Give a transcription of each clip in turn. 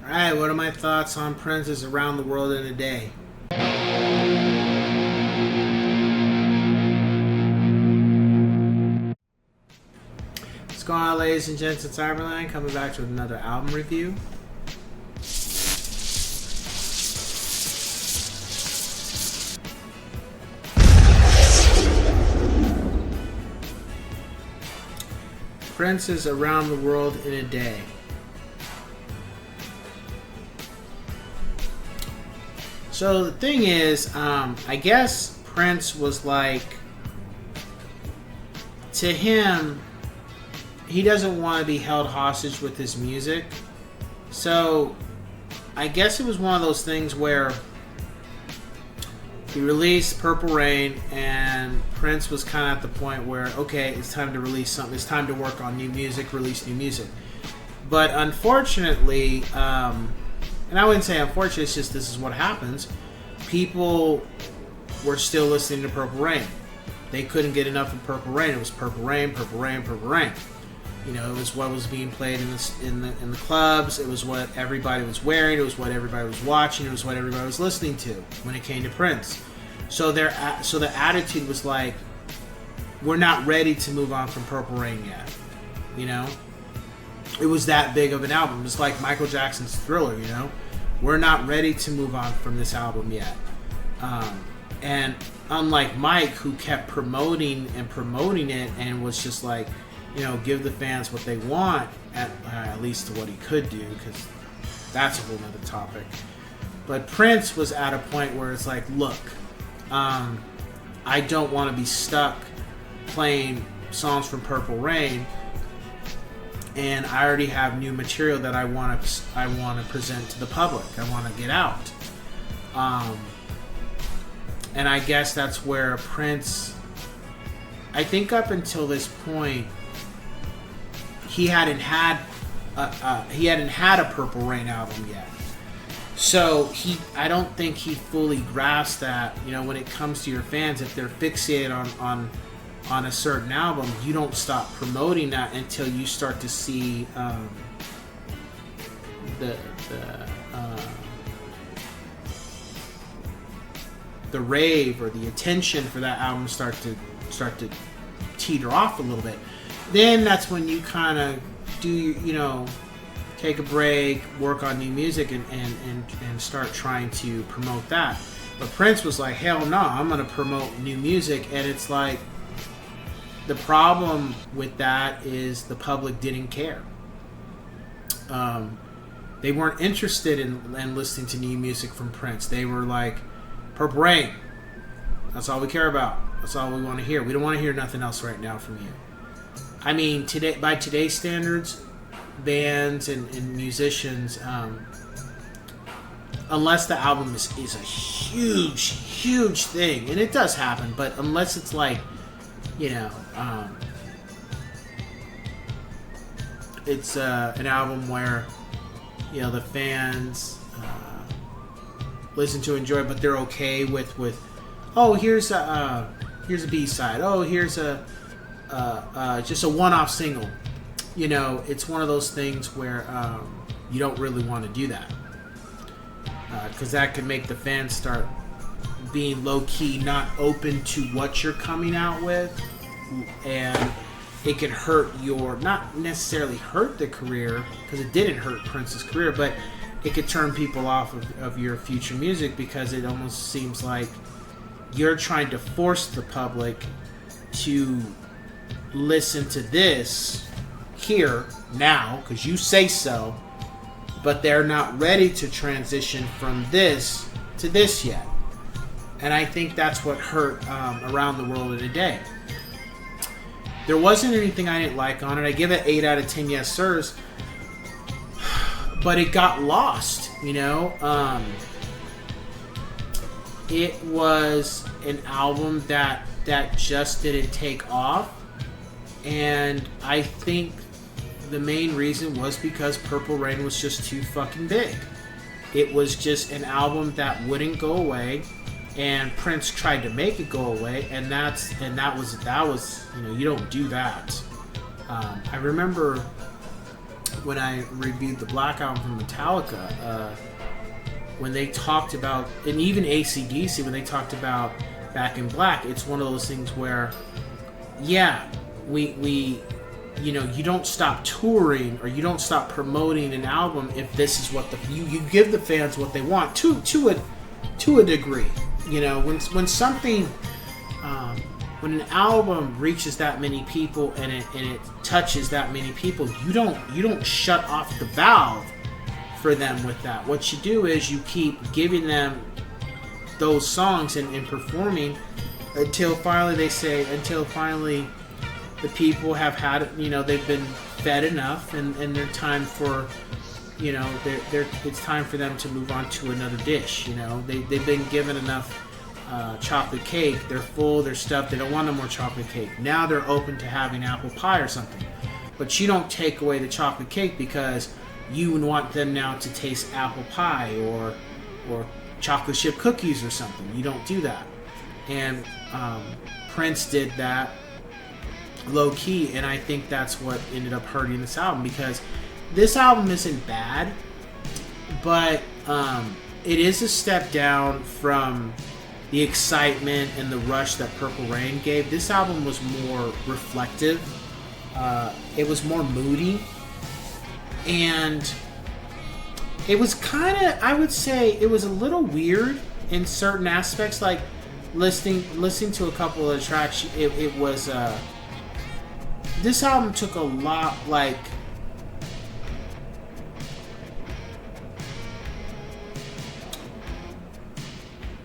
Alright, what are my thoughts on Prince's Around the World in a Day? What's going on, ladies and gents? It's Cyberland coming back with another album review. Prince's Around the World in a Day. So the thing is, I guess Prince was like, to him, he doesn't want to be held hostage with his music. So I guess it was one of those things where he released Purple Rain and Prince was kind of at the point where, okay, it's time to release something. It's time to work on new music, release new music. But unfortunately, and I wouldn't say unfortunately, it's just this is what happens. People were still listening to Purple Rain. They couldn't get enough of Purple Rain. It was Purple Rain, Purple Rain, Purple Rain. You know, it was what was being played in the clubs. It was what everybody was wearing. It was what everybody was watching. It was what everybody was listening to when it came to Prince. So the attitude was like, we're not ready to move on from Purple Rain yet. You know, it was that big of an album. It's like Michael Jackson's Thriller. You know, we're not ready to move on from this album yet. And unlike Mike, who kept promoting it and was just like, you know, give the fans what they want, at least to what he could do, because that's a whole other topic. But Prince was at a point where it's like, look, I don't want to be stuck playing songs from Purple Rain, and I already have new material that I want to present to the public. I want to get out. And I guess that's where Prince, I think up until this point, he hadn't had a Purple Rain album yet. So I don't think he fully grasped that, you know, when it comes to your fans, if they're fixated on a certain album, you don't stop promoting that until you start to see the rave or the attention for that album start to teeter off a little bit. Then that's when you kind of do, you know, take a break, work on new music, and start trying to promote that. But Prince was like, hell no, I'm going to promote new music. And it's like, the problem with that is the public didn't care. They weren't interested in listening to new music from Prince. They were like, Purple Rain, that's all we care about. That's all we want to hear. We don't want to hear nothing else right now from you. I mean, today, by today's standards, bands and musicians, unless the album is a huge thing, and it does happen, but unless it's like, you know, it's an album where, you know, the fans listen to, enjoy, but they're okay with oh, here's a B-side, oh, here's just a one-off single. You know, it's one of those things where you don't really want to do that, because that can make the fans start being low-key, not open to what you're coming out with, and it could hurt not necessarily hurt the career, because it didn't hurt Prince's career, but it could turn people off of your future music, because it almost seems like you're trying to force the public to listen to this here now because you say so, but they're not ready to transition from this to this yet. And I think that's what hurt Around the World in a Day. There wasn't anything I didn't like on it. I give it 8 out of 10 yes sirs, but it got lost, you know. It was an album that just didn't take off, and I think the main reason was because Purple Rain was just too fucking big. It was just an album that wouldn't go away, and Prince tried to make it go away, and that was you know, you don't do that. I remember when I reviewed the Black Album from Metallica, when they talked about, and even AC/DC, when they talked about Back in Black, it's one of those things where, yeah, we you know, you don't stop touring or you don't stop promoting an album if this is what you give the fans what they want to a degree. You know, when something when an album reaches that many people and it touches that many people, you don't shut off the valve for them with that. What you do is you keep giving them those songs and performing until finally the people have had, you know, they've been fed enough and they're time for, you know, it's time for them to move on to another dish. You know, they've been given enough chocolate cake, they're full, they're stuffed, they don't want no more chocolate cake. Now they're open to having apple pie or something. But you don't take away the chocolate cake because you want them now to taste apple pie or chocolate chip cookies or something. You don't do that. And Prince did that low key, and I think that's what ended up hurting this album, because this album isn't bad, but it is a step down from the excitement and the rush that Purple Rain gave. This album was more reflective. It was more moody, and it was kind of, I would say, it was a little weird in certain aspects. Like listening to a couple of the tracks, it was this album took a lot, like,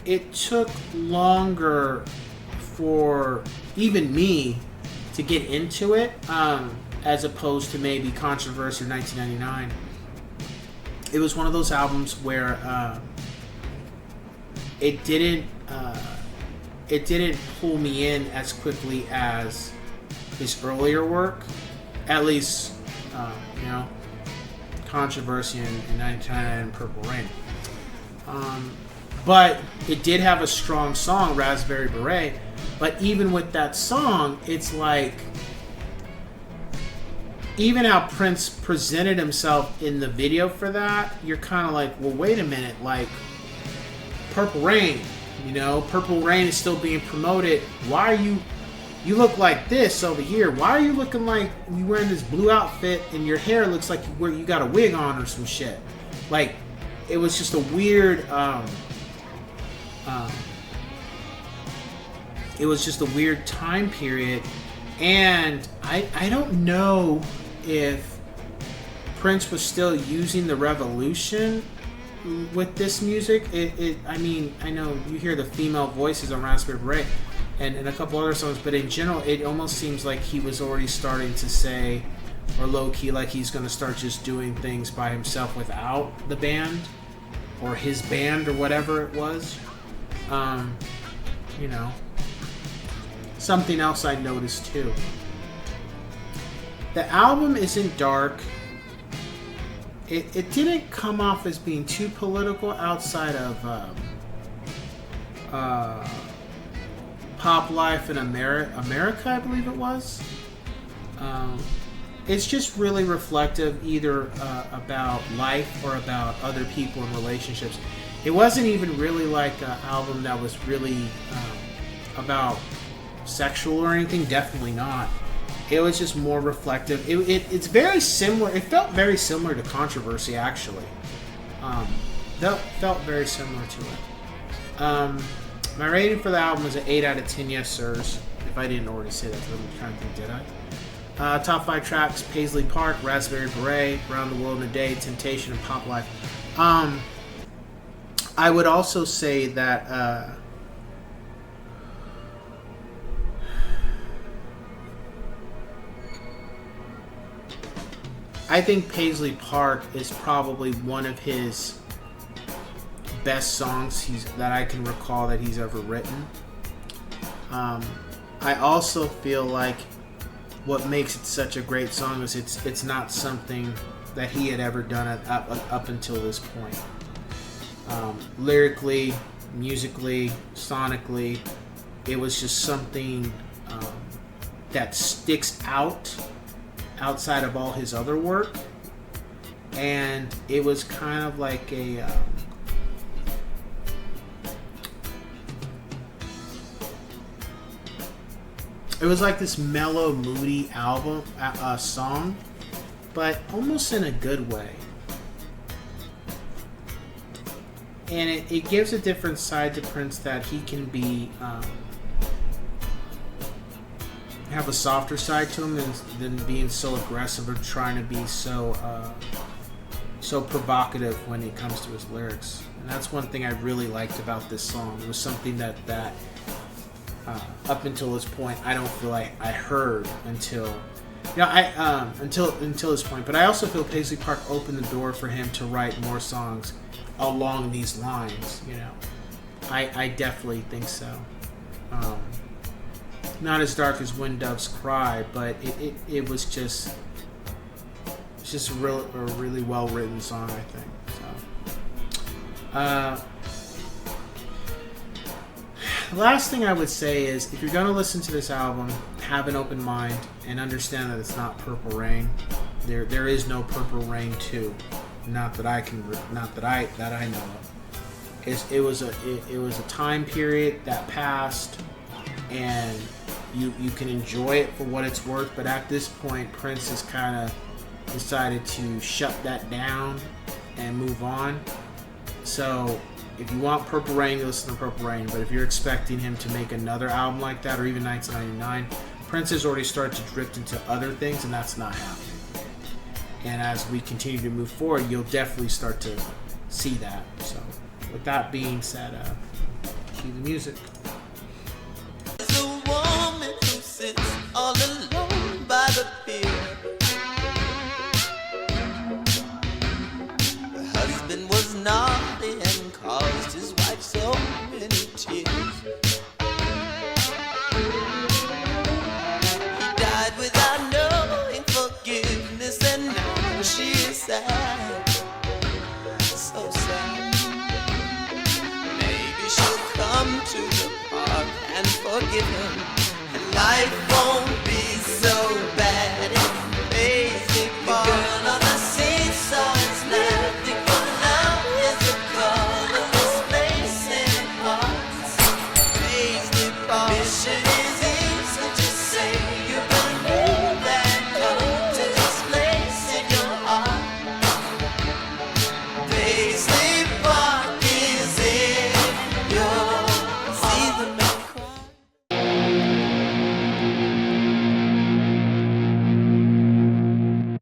it took longer for even me to get into it, as opposed to maybe Controversy of 1999. It was one of those albums where it didn't pull me in as quickly as his earlier work, at least, you know, Controversy in 1999 and Purple Rain. But it did have a strong song, Raspberry Beret. But even with that song, it's like, even how Prince presented himself in the video for that, you're kind of like, well, wait a minute, like, Purple Rain, you know, Purple Rain is still being promoted. Why are you look like this over here? Why are you looking like you wearing this blue outfit and your hair looks like you got a wig on or some shit? Like, it was just a weird, it was just a weird time period, and I don't know if Prince was still using the Revolution with this music. I mean, I know you hear the female voices on Raspberry Beret and a couple other songs, but in general, it almost seems like he was already starting to say, or low-key, like he's going to start just doing things by himself without the band, or his band, or whatever it was. You know, something else I noticed too. The album isn't dark. It didn't come off as being too political outside of Pop Life in America, I believe it was. It's just really reflective, either about life or about other people and relationships. It wasn't even really like an album that was really about sexual or anything. Definitely not. It was just more reflective. It's very similar. It felt very similar to Controversy, actually. Felt very similar to it. My rating for the album is an 8 out of 10 yes sirs. If I didn't already say that, I'm trying to think, did I? Top 5 tracks: Paisley Park, Raspberry Beret, Around the World in a Day, Temptation, and Pop Life. I would also say that I think Paisley Park is probably one of his best songs that I can recall that he's ever written. I also feel like what makes it such a great song is it's not something that he had ever done up until this point. Lyrically, musically, sonically, it was just something that sticks outside of all his other work. and it was kind of like a it was like this mellow, moody album song, but almost in a good way. And it gives a different side to Prince, that he can be have a softer side to him than being so aggressive or trying to be so provocative when it comes to his lyrics. And that's one thing I really liked about this song. It was something that up until this point I don't feel like I heard until this point. But I also feel Paisley Park opened the door for him to write more songs along these lines. I definitely think so. Not as dark as When Doves Cry, but it was just a really well written song, I think. So, the last thing I would say is, if you're going to listen to this album, have an open mind and understand that it's not Purple Rain. There is no Purple Rain 2, not that I know of. It was a time period that passed, and you can enjoy it for what it's worth. But at this point, Prince has kind of decided to shut that down and move on. So if you want Purple Rain, you listen to Purple Rain. But if you're expecting him to make another album like that, or even 1999, Prince has already started to drift into other things, and that's not happening. And as we continue to move forward, you'll definitely start to see that. So with that being said, cue the music. There's a woman who sits all alone by the pier. Her husband was naughty and caused his wife so many tears. He died without knowing forgiveness, and now she is sad, so sad. Maybe she'll come to the park and forgive him, and life won't be so bad.